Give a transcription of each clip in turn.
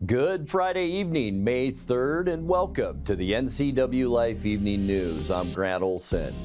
Good Friday evening, May 3rd, and welcome to the NCWLIFE Evening News. I'm Grant Olson.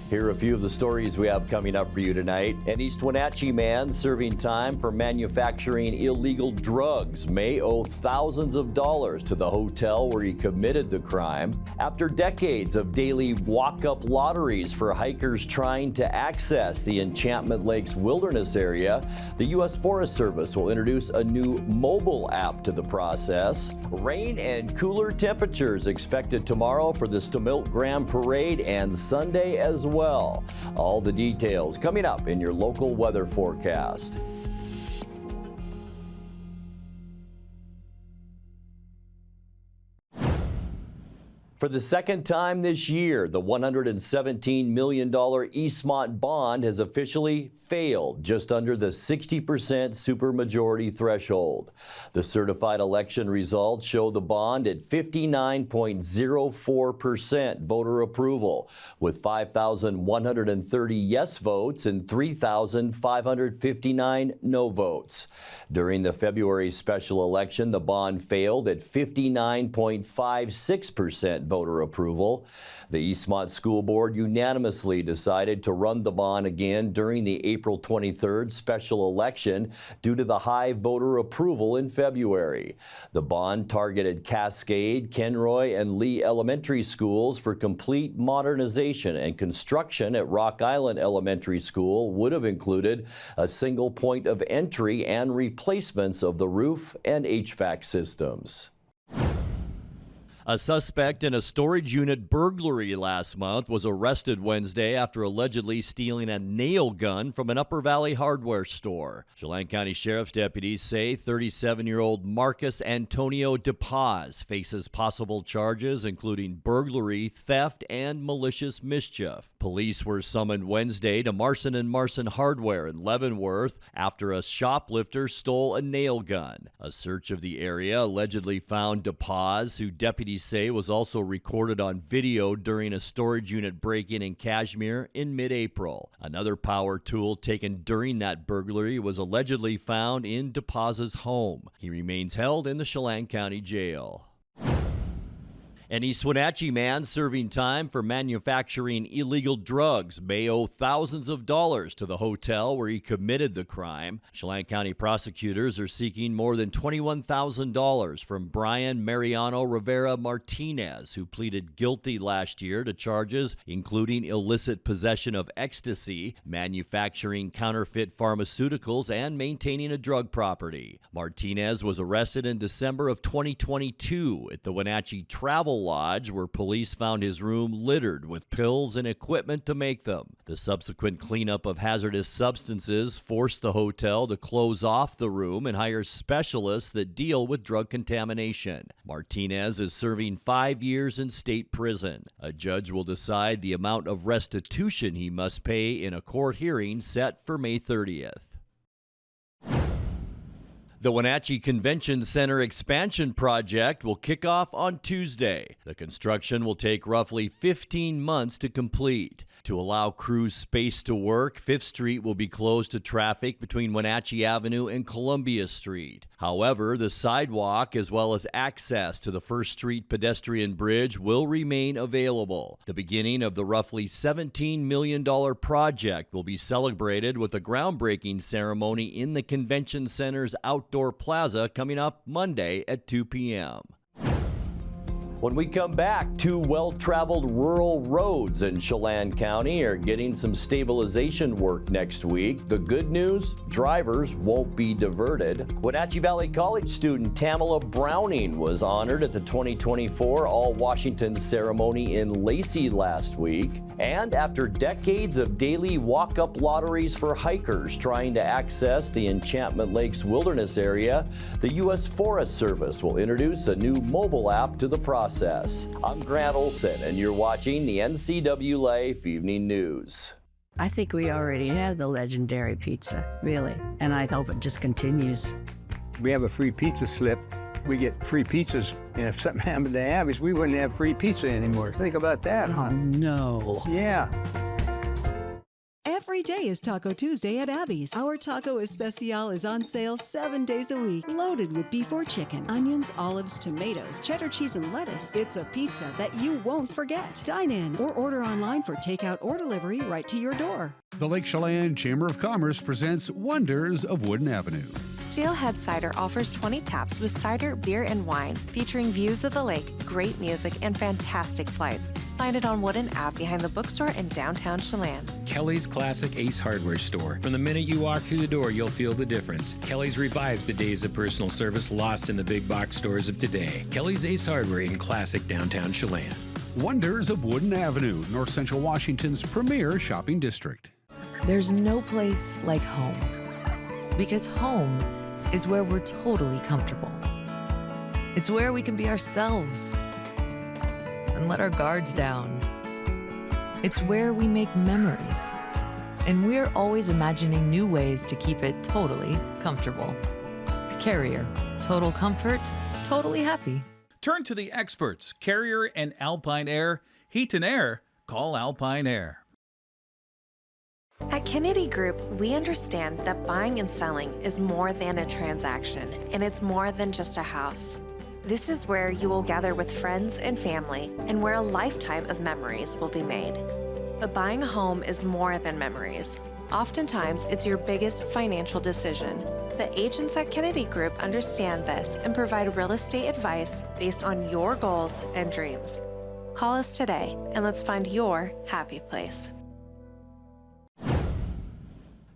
Here are a few of the stories we have coming up for you tonight. An East Wenatchee man serving time for manufacturing illegal drugs may owe thousands of dollars to the hotel where he committed the crime. After decades of daily walk-up lotteries for hikers trying to access the Enchantment Lakes Wilderness area, the U.S. Forest Service will introduce a new mobile app to the process. Rain and cooler temperatures expected tomorrow for the Stamilt Grand Parade and Sunday as well. All the details coming up in your local weather forecast. For the second time this year, the $117 million Eastmont bond has officially failed just under the 60% supermajority threshold. The certified election results show the bond at 59.04% voter approval, with 5,130 yes votes and 3,559 no votes. During the February special election, the bond failed at 59.56% voter approval. The Eastmont School Board unanimously decided to run the bond again during the April 23rd special election due to the high voter approval in February. The bond targeted Cascade, Kenroy, and Lee elementary schools for complete modernization, and construction at Rock Island Elementary School would have included a single point of entry and replacements of the roof and HVAC systems. A suspect in a storage unit burglary last month was arrested Wednesday after allegedly stealing a nail gun from an Upper Valley hardware store. Chelan County Sheriff's deputies say 37-year-old Marcus Antonio DePaz faces possible charges including burglary, theft, and malicious mischief. Police were summoned Wednesday to Marson & Marson Hardware in Leavenworth after a shoplifter stole a nail gun. A search of the area allegedly found DePaz, who deputies say was also recorded on video during a storage unit break-in in Kashmir in mid-April. Another power tool taken during that burglary was allegedly found in DePaz's home. He remains held in the Chelan County Jail. An East Wenatchee man serving time for manufacturing illegal drugs may owe thousands of dollars to the hotel where he committed the crime. Chelan County prosecutors are seeking more than $21,000 from Brian Mariano Rivera Martinez, who pleaded guilty last year to charges including illicit possession of ecstasy, manufacturing counterfeit pharmaceuticals, and maintaining a drug property. Martinez was arrested in December of 2022 at the Wenatchee Travel Lodge, where police found his room littered with pills and equipment to make them. The subsequent cleanup of hazardous substances forced the hotel to close off the room and hire specialists that deal with drug contamination. Martinez is serving 5 years in state prison. A judge will decide the amount of restitution he must pay in a court hearing set for May 30th. The Wenatchee Convention Center expansion project will kick off on Tuesday. The construction will take roughly 15 months to complete. To allow crews space to work, 5th Street will be closed to traffic between Wenatchee Avenue and Columbia Street. However, the sidewalk as well as access to the 1st Street pedestrian bridge will remain available. The beginning of the roughly $17 million project will be celebrated with a groundbreaking ceremony in the Convention Center's outdoor plaza coming up Monday at 2 p.m. When we come back, 2 well-traveled rural roads in Chelan County are getting some stabilization work next week. The good news, drivers won't be diverted. Wenatchee Valley College student Tamala Browning was honored at the 2024 All-Washington ceremony in Lacey last week. And after decades of daily walk-up lotteries for hikers trying to access the Enchantment Lakes Wilderness area, the U.S. Forest Service will introduce a new mobile app to the process. I'm Grant Olson, and you're watching the NCWLIFE Evening News. I think we already have the legendary pizza, really, and I hope it just continues. We have a free pizza slip. We get free pizzas, and if something happened to Abby's, we wouldn't have free pizza anymore. Think about that. Oh, no. Yeah. Every Every day is Taco Tuesday at Abby's. Our Taco Especial is on sale 7 days a week, loaded with beef or chicken, onions, olives, tomatoes, cheddar cheese, and lettuce. It's a pizza that you won't forget. Dine in or order online for takeout or delivery right to your door. The Lake Chelan Chamber of Commerce presents Wonders of Wooden Avenue. Steelhead Cider offers 20 taps with cider, beer, and wine, featuring views of the lake, great music, and fantastic flights. Find it on Wooden Ave behind the bookstore in downtown Chelan. Kelly's Classic Ace Hardware Store. From the minute you walk through the door, you'll feel the difference. Kelly's revives the days of personal service lost in the big box stores of today. Kelly's Ace Hardware in classic downtown Chelan. Wonders of Wooden Avenue, North Central Washington's premier shopping district. There's no place like home, because home is where we're totally comfortable. It's where we can be ourselves and let our guards down. It's where we make memories, and we're always imagining new ways to keep it totally comfortable. Carrier, total comfort, totally happy. Turn to the experts, Carrier and Alpine Air. Heat and air, call Alpine Air. At Kennedy Group, we understand that buying and selling is more than a transaction, and it's more than just a house. This is where you will gather with friends and family, and where a lifetime of memories will be made. But buying a home is more than memories. Oftentimes, it's your biggest financial decision. The agents at Kennedy Group understand this and provide real estate advice based on your goals and dreams. Call us today, and let's find your happy place.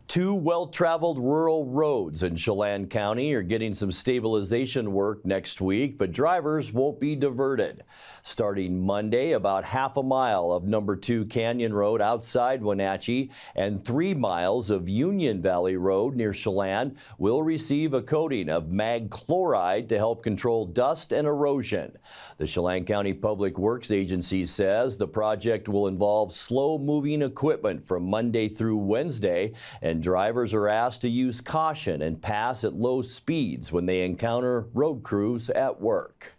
2 well-traveled rural roads in Chelan County are getting some stabilization work next week, but drivers won't be diverted. Starting Monday, about half a mile of number 2 Canyon Road outside Wenatchee and 3 miles of Union Valley Road near Chelan will receive a coating of mag chloride to help control dust and erosion. The Chelan County Public Works Agency says the project will involve slow-moving equipment from Monday through Wednesday, and drivers are asked to use caution and pass at low speeds when they encounter road crews at work.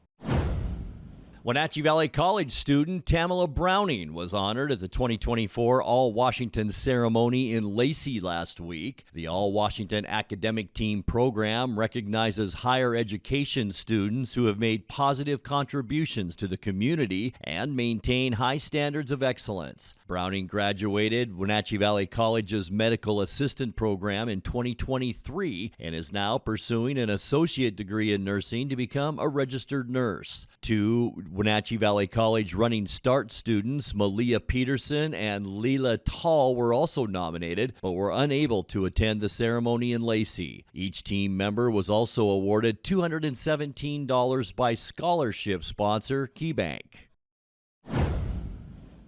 Wenatchee Valley College student Tamala Browning was honored at the 2024 All-Washington ceremony in Lacey last week. The All-Washington Academic Team program recognizes higher education students who have made positive contributions to the community and maintain high standards of excellence. Browning graduated Wenatchee Valley College's medical assistant program in 2023 and is now pursuing an associate degree in nursing to become a registered nurse. 2 Wenatchee Valley College Running Start students Malia Peterson and Leela Tall were also nominated, but were unable to attend the ceremony in Lacey. Each team member was also awarded $217 by scholarship sponsor KeyBank.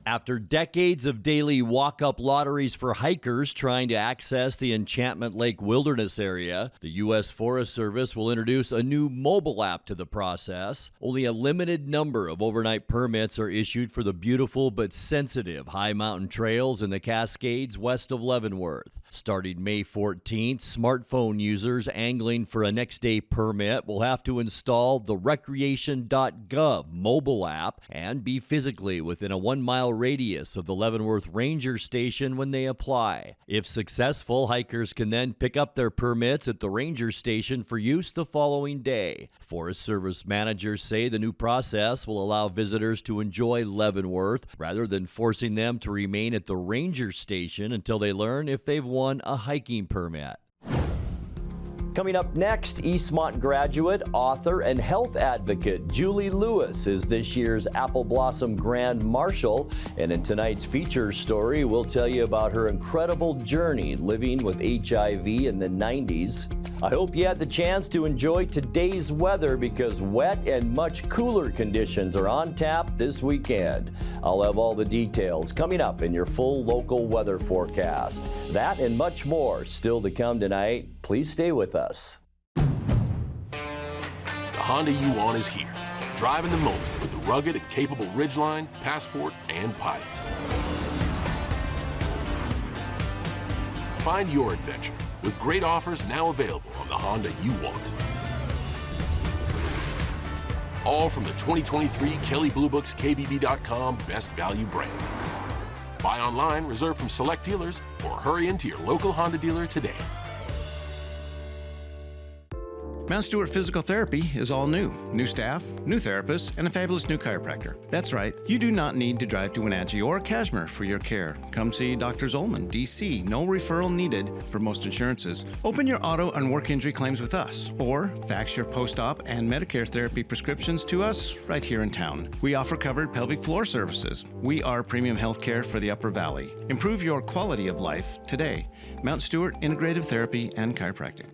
After decades of daily walk-up lotteries for hikers trying to access the Enchantment Lake Wilderness area, the U.S. Forest Service will introduce a new mobile app to the process. Only a limited number of overnight permits are issued for the beautiful but sensitive high mountain trails in the Cascades west of Leavenworth. Starting May 14th, smartphone users angling for a next-day permit will have to install the recreation.gov mobile app and be physically within a 1-mile radius of the Leavenworth Ranger Station when they apply. If successful, hikers can then pick up their permits at the Ranger Station for use the following day. Forest Service managers say the new process will allow visitors to enjoy Leavenworth rather than forcing them to remain at the Ranger Station until they learn if they've won a hiking permit. Coming up next, Eastmont graduate, author, and health advocate Julie Lewis is this year's Apple Blossom Grand Marshal. And in tonight's feature story, we'll tell you about her incredible journey living with HIV in the 90s. I hope you had the chance to enjoy today's weather because wet and much cooler conditions are on tap this weekend. I'll have all the details coming up in your full local weather forecast. That and much more still to come tonight. Please stay with us. The Honda you want is here. Driving the moment with the rugged and capable Ridgeline, Passport, and Pilot. Find your adventure with great offers now available on the Honda you want. All from the 2023 Kelley Blue Book's KBB.com Best Value brand. Buy online, reserve from select dealers, or hurry into your local Honda dealer today. Mount Stewart Physical Therapy is all new. New staff, new therapists, and a fabulous new chiropractor. That's right, you do not need to drive to Wenatchee or Kashmir for your care. Come see Dr. Zolman, DC. No referral needed for most insurances. Open your auto and work injury claims with us, or fax your post-op and Medicare therapy prescriptions to us right here in town. We offer covered pelvic floor services. We are premium health care for the Upper Valley. Improve your quality of life today. Mount Stewart Integrative Therapy and Chiropractic.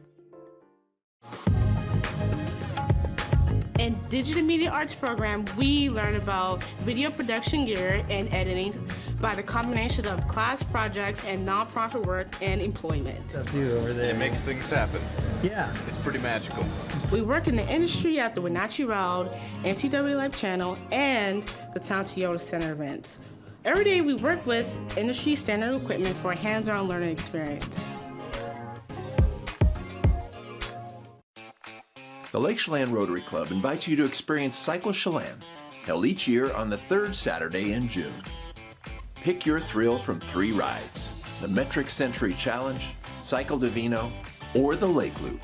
In Digital Media Arts program, we learn about video production gear and editing by the combination of class projects and nonprofit work and employment. It makes things happen. Yeah. It's pretty magical. We work in the industry at the Wenatchee Round, NCWLIFE channel, and the Town Toyota Center events. Every day we work with industry standard equipment for a hands-on learning experience. The Lake Chelan Rotary Club invites you to experience Cycle Chelan, held each year on the third Saturday in June. Pick your thrill from 3 rides: the Metric Century Challenge, Cycle Divino, or the Lake Loop.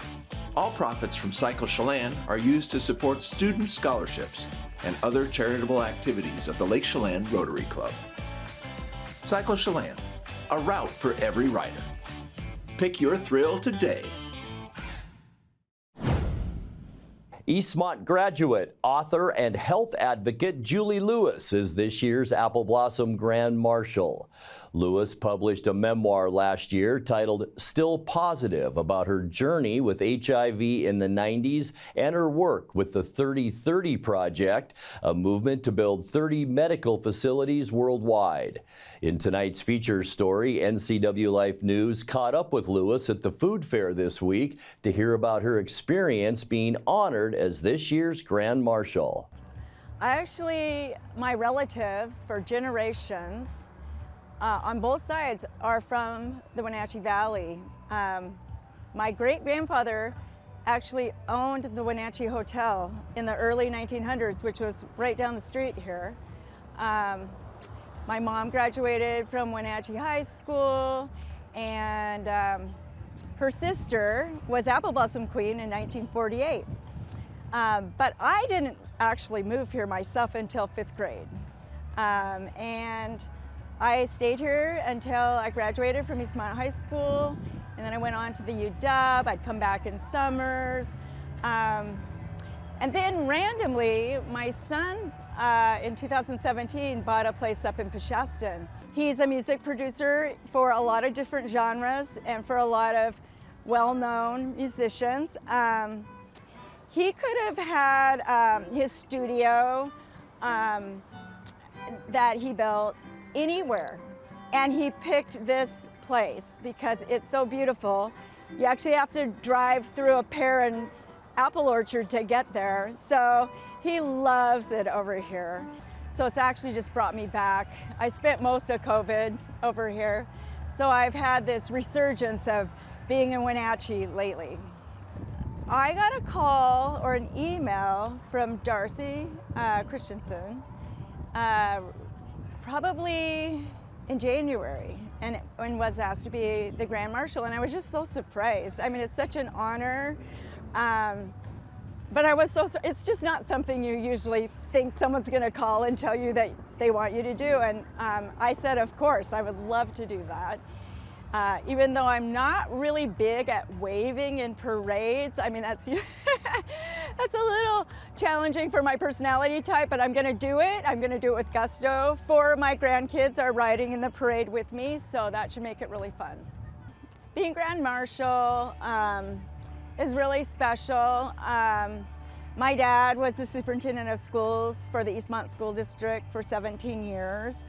All profits from Cycle Chelan are used to support student scholarships and other charitable activities of the Lake Chelan Rotary Club. Cycle Chelan, a route for every rider. Pick your thrill today. Eastmont graduate, author, and health advocate Julie Lewis is this year's Apple Blossom Grand Marshal. Lewis published a memoir last year titled Still Positive about her journey with HIV in the 90s and her work with the 30/30 Project, a movement to build 30 medical facilities worldwide. In tonight's feature story, NCWLIFE News caught up with Lewis at the food fair this week to hear about her experience being honored as this year's Grand Marshal. My relatives for generations on both sides are from the Wenatchee Valley. My great-grandfather actually owned the Wenatchee Hotel in the early 1900s, which was right down the street here. My mom graduated from Wenatchee High School, and her sister was Apple Blossom Queen in 1948. But I didn't actually move here myself until 5th grade. And I stayed here until I graduated from Eastmont High School, and then I went on to the UW. I'd come back in summers. And then randomly, my son in 2017 bought a place up in Peshastin. He's a music producer for a lot of different genres and for a lot of well-known musicians. He could have had his studio that he built anywhere, and he picked this place because it's so beautiful. You actually have to drive through a pear and apple orchard to get there, so he loves it over here. So it's actually just brought me back. I spent most of COVID over here, so I've had this resurgence of being in Wenatchee lately. I got a call or an email from Darcy Christensen probably in January, and was asked to be the Grand Marshal, and I was just so surprised. I mean, it's such an honor, but it's just not something you usually think someone's gonna call and tell you that they want you to do, and I said, of course, I would love to do that. Even though I'm not really big at waving in parades, I mean, that's that's a little challenging for my personality type, but I'm gonna do it. I'm gonna do it with gusto. 4 of my grandkids are riding in the parade with me, so that should make it really fun. Being Grand Marshal is really special. My dad was the superintendent of schools for the Eastmont School District for 17 years.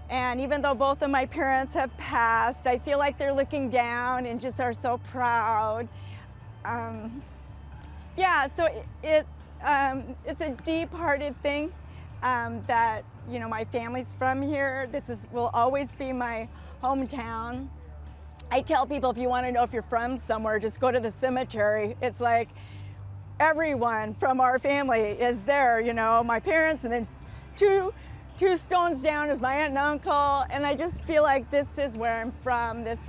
And even though both of my parents have passed, I feel like they're looking down and just are so proud. Yeah, so it's a deep-hearted thing that, you know, my family's from here. Will always be my hometown. I tell people, if you want to know if you're from somewhere, just go to the cemetery. It's like everyone from our family is there, you know, my parents and then two 2 stones down is my aunt and uncle, and I just feel like this is where I'm from. This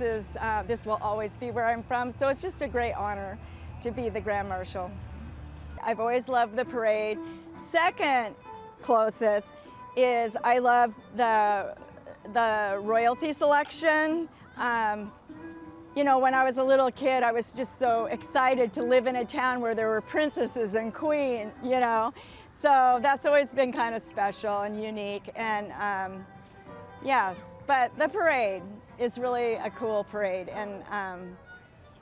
will always be where I'm from, so it's just a great honor to be the Grand Marshal. I've always loved the parade. Second closest is I love the royalty selection. You know, when I was a little kid, I was just so excited to live in a town where there were princesses and queen, you know. So that's always been kind of special and unique. And yeah, but the parade is really a cool parade. And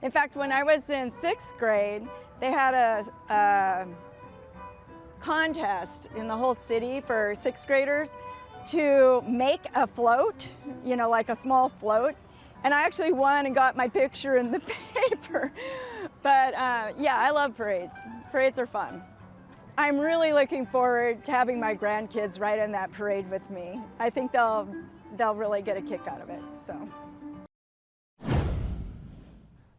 in fact, when I was in 6th grade, they had a contest in the whole city for 6th graders to make a float, you know, like a small float. And I actually won and got my picture in the paper. But yeah, I love parades. Parades are fun. I'm really looking forward to having my grandkids ride in that parade with me. I think they'll really get a kick out of it, so.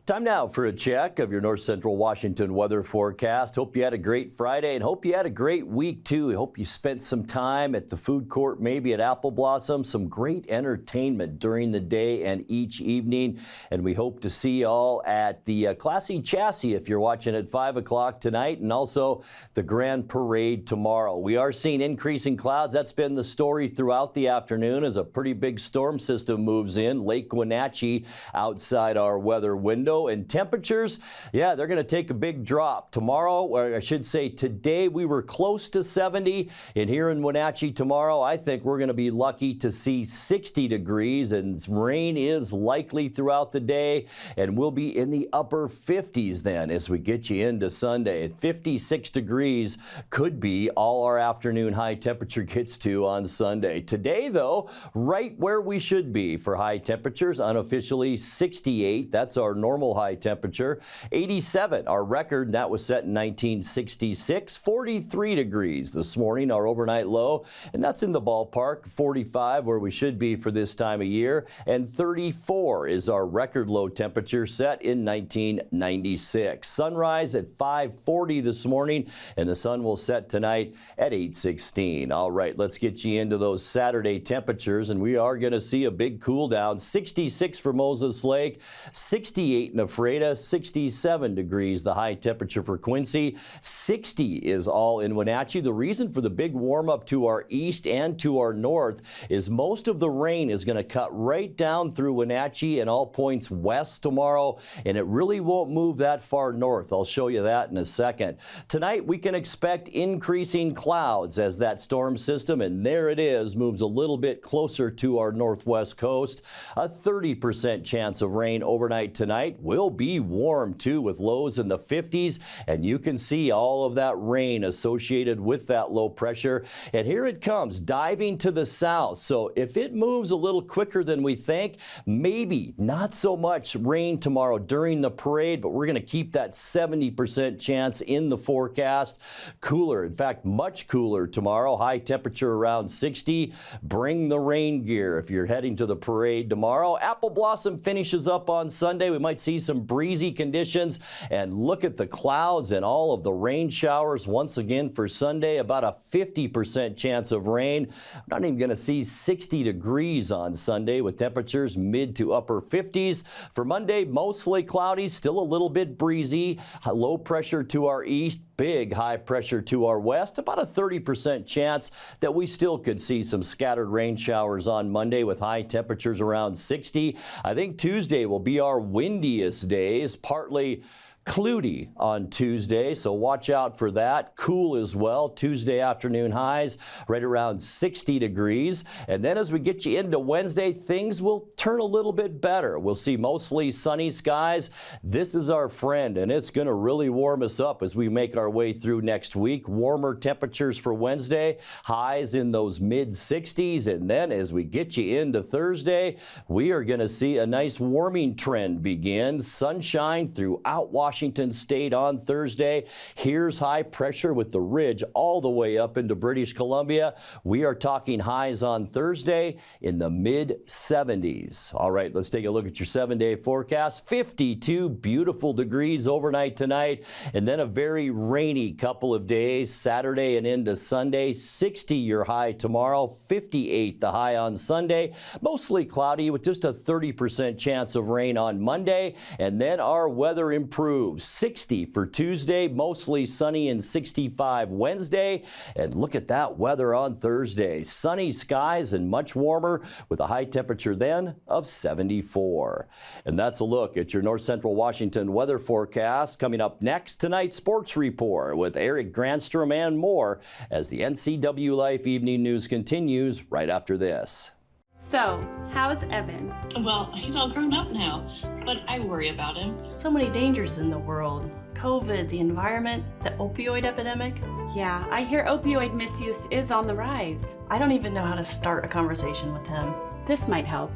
Time now for a check of your North Central Washington weather forecast. Hope you had a great Friday and hope you had a great week too. I hope you spent some time at the food court, maybe at Apple Blossom, some great entertainment during the day and each evening. And we hope to see you all at the Classy Chassis if you're watching at 5 o'clock tonight, and also the Grand Parade tomorrow. We are seeing increasing clouds. That's been the story throughout the afternoon as a pretty big storm system moves in. Lake Wenatchee outside our weather window. And temperatures, yeah, they're going to take a big drop. Tomorrow, or I should say today, we were close to 70. And here in Wenatchee tomorrow, I think we're going to be lucky to see 60 degrees. And rain is likely throughout the day. And we'll be in the upper 50s then as we get you into Sunday. 56 degrees could be all our afternoon high temperature gets to on Sunday. Today, though, right where we should be for high temperatures, unofficially 68. That's our normal high temperature. 87, our record, that was set in 1966. 43 degrees this morning, our overnight low, and that's in the ballpark. 45 where we should be for this time of year, and 34 is our record low temperature set in 1996. Sunrise at 5:40 this morning, and the sun will set tonight at 8:16. All right, let's get you into those Saturday temperatures, and we are going to see a big cool down. 66 for Moses Lake, 68 in Ephrata, 67 degrees the high temperature for Quincy, 60 is all in Wenatchee. The reason for the big warm up to our east and to our north is most of the rain is going to cut right down through Wenatchee and all points west tomorrow, and it really won't move that far north. I'll show you that in a second. Tonight we can expect increasing clouds as that storm system, and there it is, moves a little bit closer to our northwest coast. A 30% chance of rain overnight tonight. Will be warm too with lows in the 50s, and you can see all of that rain associated with that low pressure. And here it comes diving to the south. So if it moves a little quicker than we think, maybe not so much rain tomorrow during the parade, but we're going to keep that 70% chance in the forecast. Cooler, in fact, much cooler tomorrow. High temperature around 60. Bring the rain gear if you're heading to the parade tomorrow. Apple Blossom finishes up on Sunday. We might see some breezy conditions, and look at the clouds and all of the rain showers once again for Sunday. About a 50% chance of rain. We're not even going to see 60 degrees on Sunday with temperatures mid to upper 50s. For Monday, mostly cloudy, still a little bit breezy. Low pressure to our east, big high pressure to our west. About a 30% chance that we still could see some scattered rain showers on Monday with high temperatures around 60. I think Tuesday will be our windiest days, partly cloudy on Tuesday, so watch out for that. Cool as well. Tuesday afternoon highs right around 60 degrees. And then as we get you into Wednesday, things will turn a little bit better. We'll see mostly sunny skies. This is our friend, and it's going to really warm us up as we make our way through next week. Warmer temperatures for Wednesday, highs in those mid 60s. And then as we get you into Thursday, we are going to see a nice warming trend begin. Sunshine throughout Washington Washington State on Thursday. Here's high pressure with the ridge all the way up into British Columbia. We are talking highs on Thursday in the mid-70s. All right, let's take a look at your 7-day forecast. 52 beautiful degrees overnight tonight, and then a very rainy couple of days, Saturday and into Sunday. 60 your high tomorrow, 58 the high on Sunday. Mostly cloudy with just a 30% chance of rain on Monday, and then our weather improves. 60 for Tuesday, mostly sunny, and 65 Wednesday. And look at that weather on Thursday. Sunny skies and much warmer with a high temperature then of 74. And that's a look at your North Central Washington weather forecast. Coming up next, tonight's sports report with Eric Granstrom and more as the NCWLIFE Evening News continues right after this. So, how's Evan? Well, he's all grown up now, but I worry about him. So many dangers in the world. COVID, the environment, the opioid epidemic. Yeah, I hear opioid misuse is on the rise. I don't even know how to start a conversation with him. This might help.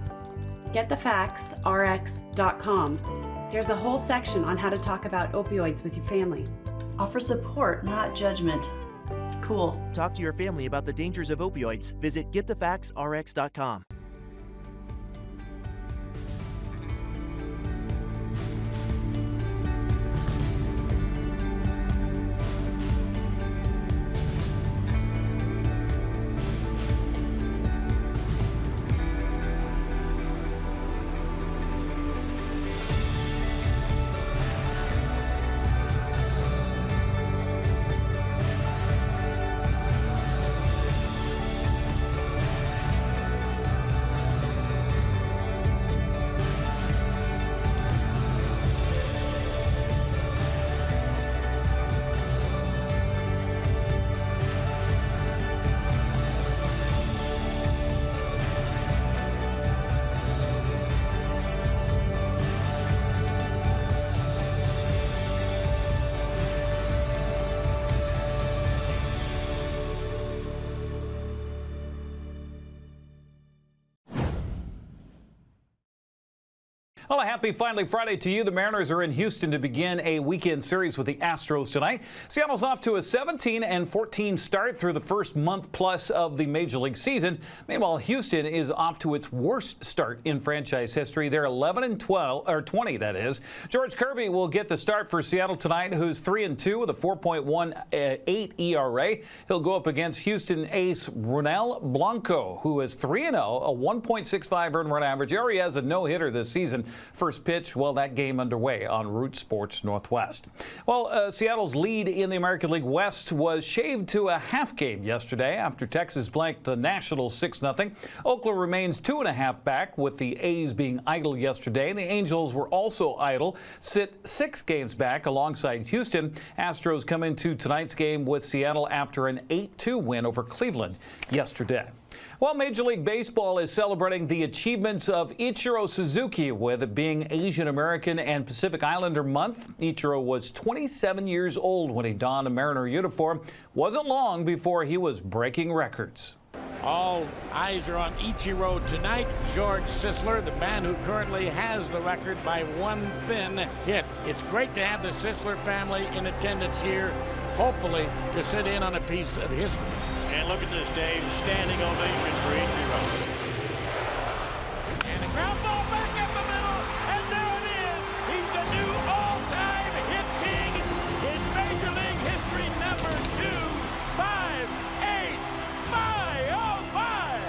GetTheFactsRx.com. There's a whole section on how to talk about opioids with your family. Offer support, not judgment. Cool. Talk to your family about the dangers of opioids. Visit GetTheFactsRx.com. Well, a happy finally Friday to you. The Mariners are in Houston to begin a weekend series with the Astros tonight. Seattle's off to a 17-14 start through the first month plus of the Major League season. Meanwhile, Houston is off to its worst start in franchise history. They're 11-20, that is. George Kirby will get the start for Seattle tonight, who's 3-2 with a 4.18 ERA. He'll go up against Houston ace Ronel Blanco, who is 3-0, a 1.65 earned run average. He already has a no-hitter this season. First pitch, well, that game underway on Root Sports Northwest. Well, Seattle's lead in the American League West was shaved to a half game yesterday after Texas blanked the Nationals 6-0. Oakland remains 2.5 back, with the A's being idle yesterday. The Angels were also idle, sit 6 games back alongside Houston. Astros come into tonight's game with Seattle after an 8-2 win over Cleveland yesterday. Well, Major League Baseball is celebrating the achievements of Ichiro Suzuki with it being Asian American and Pacific Islander Month. Ichiro was 27 years old when he donned a Mariner uniform. Wasn't long before he was breaking records. All eyes are on Ichiro tonight. George Sisler, the man who currently has the record by one thin hit. It's great to have the Sisler family in attendance here, hopefully to sit in on a piece of history. And look at this, Dave, standing ovation for Ichiro. And a ground ball back up the middle, and there it is. He's the new all-time hit king in Major League history, number 258. My, oh my!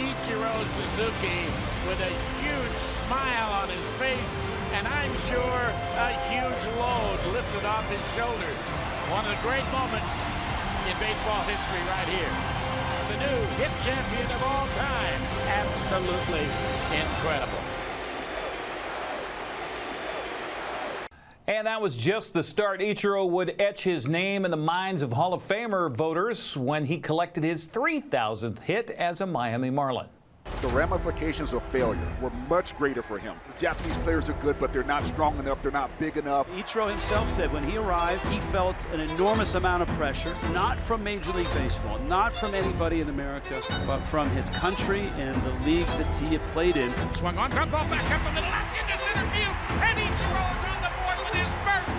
Ichiro Suzuki with a huge smile on his face, and I'm sure a huge load lifted off his shoulders. One of the great moments in baseball history right here. The new hit champion of all time. Absolutely incredible. And that was just the start. Ichiro would etch his name in the minds of Hall of Famer voters when he collected his 3,000th hit as a Miami Marlin. The ramifications of failure were much greater for him. The Japanese players are good, but they're not strong enough, they're not big enough. Ichiro himself said when he arrived, he felt an enormous amount of pressure, not from Major League Baseball, not from anybody in America, but from his country and the league that he had played in. Swung on, ground ball back up the middle, that's into center field, and Ichiro is on the board with his first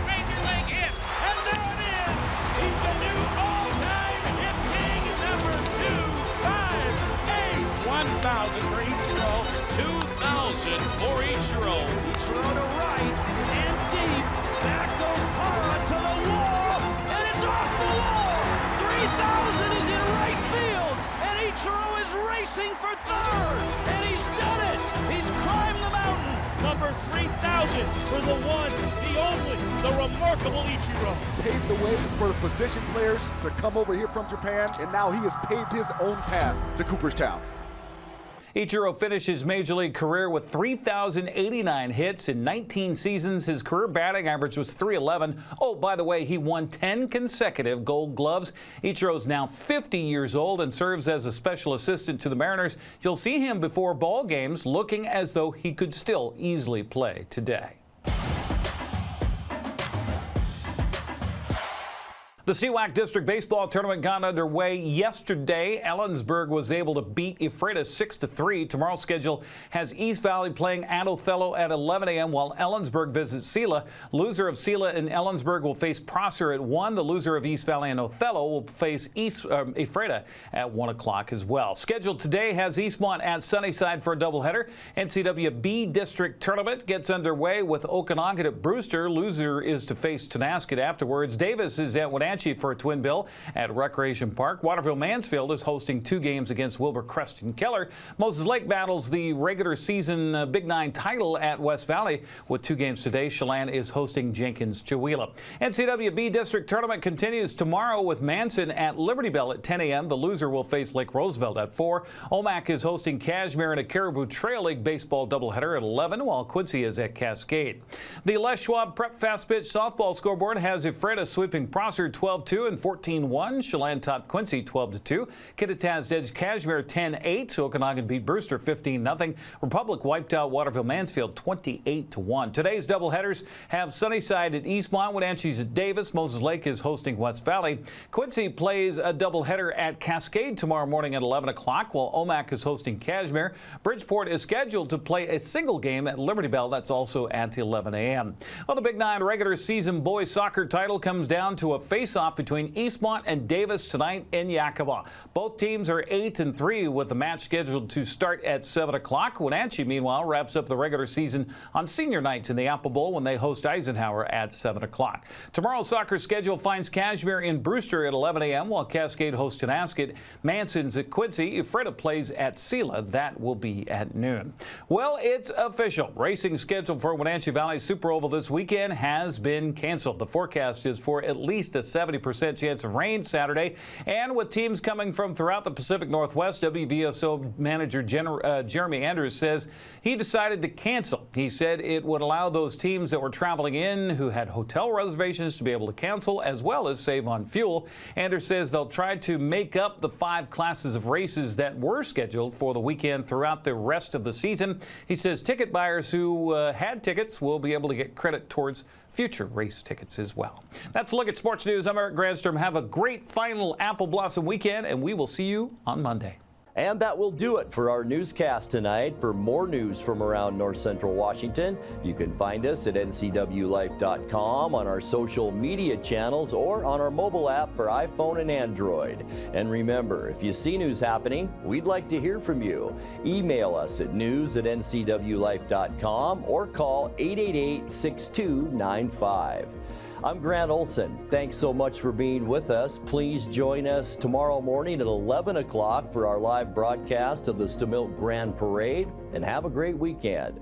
for Ichiro, 2,000 for Ichiro. Ichiro to right and deep. Back goes Parra to the wall, and it's off the wall. 3,000 is in right field, and Ichiro is racing for third, and he's done it. He's climbed the mountain. Number 3,000 for the one, the only, the remarkable Ichiro. Paved the way for the position players to come over here from Japan, and now he has paved his own path to Cooperstown. Ichiro finished his Major League career with 3,089 hits in 19 seasons. His career batting average was .311. Oh, by the way, he won 10 consecutive Gold Gloves. Ichiro's now 50 years old and serves as a special assistant to the Mariners. You'll see him before ball games looking as though he could still easily play today. The CWAC District Baseball Tournament got underway yesterday. Ellensburg was able to beat Ephrata 6-3. Tomorrow's schedule has East Valley playing at Othello at 11 a.m. while Ellensburg visits Sela. Loser of Sela and Ellensburg will face Prosser at 1. The loser of East Valley and Othello will face Ephrata at 1 o'clock as well. Scheduled today has Eastmont at Sunnyside for a doubleheader. NCWB District Tournament gets underway with Okanagan at Brewster. Loser is to face Tonasket afterwards. Davis is at Wenatchee for a twin bill at Recreation Park. Waterville-Mansfield is hosting 2 games against Wilbur Creston Keller. Moses Lake battles the regular season Big 9 title at West Valley with 2 games today. Chelan is hosting Jenkins-Chewelah. NCWB District Tournament continues tomorrow with Manson at Liberty Bell at 10 a.m. The loser will face Lake Roosevelt at 4. Omak is hosting Cashmere in a Caribou Trail League baseball doubleheader at 11, while Quincy is at Cascade. The Les Schwab Prep Fast Pitch softball scoreboard has Ephrata sweeping Prosser 12-2 and 14-1. Chelan topped Quincy 12-2. Kittitas edged Cashmere 10-8. Okanagan beat Brewster 15-0. Republic wiped out Waterville-Mansfield 28-1. Today's doubleheaders have Sunnyside at Eastmont, Wenatchee's at Davis. Moses Lake is hosting West Valley. Quincy plays a doubleheader at Cascade tomorrow morning at 11 o'clock, while Omak is hosting Cashmere. Bridgeport is scheduled to play a single game at Liberty Bell. That's also at 11 a.m. Well, the Big 9 regular season boys soccer title comes down to a face-off between Eastmont and Davis tonight in Yakima. Both teams are 8-3 with the match scheduled to start at 7 o'clock. Wenatchee, meanwhile, wraps up the regular season on senior night in the Apple Bowl when they host Eisenhower at 7 o'clock. Tomorrow's soccer schedule finds Cashmere in Brewster at 11 a.m. while Cascade hosts Tonasket. Manson's at Quincy. Ephrata plays at Sela. That will be at noon. Well, it's official. Racing schedule for Wenatchee Valley Super Oval this weekend has been canceled. The forecast is for at least a 70% chance of rain Saturday. And with teams coming from throughout the Pacific Northwest, WVSO manager Jeremy Andrews says he decided to cancel. He said it would allow those teams that were traveling in who had hotel reservations to be able to cancel as well as save on fuel. Andrews says they'll try to make up the 5 classes of races that were scheduled for the weekend throughout the rest of the season. He says ticket buyers who had tickets will be able to get credit towards future race tickets as well. That's a look at sports news. I'm Eric Granstrom. Have a great final Apple Blossom weekend, and we will see you on Monday. And that will do it for our newscast tonight. For more news from around North Central Washington, you can find us at NCWLIFE.com, on our social media channels, or on our mobile app for iPhone and Android. And remember, if you see news happening, we'd like to hear from you. Email us at news@NCWLIFE.com or call 888-6295. I'm Grant Olson. Thanks so much for being with us. Please join us tomorrow morning at 11 o'clock for our live broadcast of the Stamilt Grand Parade, and have a great weekend.